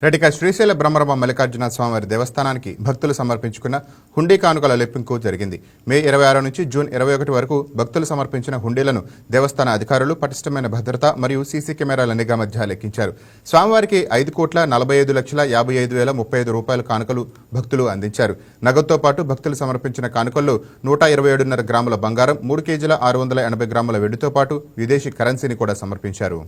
రెడ్డిక శ్రీశైల బ్రహ్మరమ మల్లికార్జున స్వామివారి దేవస్థానానికి భక్తులు సమర్పించుకున్న హుండీ కానుకల లెప్పింపు జరిగింది. మే 26 నుంచి జూన్ 21 వరకు భక్తులు సమర్పించిన హుండీలను దేవస్థాన అధికారులు పటిష్టమైన భద్రత మరియు సీసీ కెమెరాల నిఘా మధ్య లెక్కించారు. స్వామివారికి 5,45,55,035 రూపాయల కానుకలు భక్తులు అందించారు. నగదుతో పాటు భక్తులు సమర్పించిన కానుకల్లో 127.5 గ్రాముల బంగారం, 3 కేజీల 680 గ్రాముల వెండితో పాటు విదేశీ కరెన్సీని కూడా సమర్పించారు.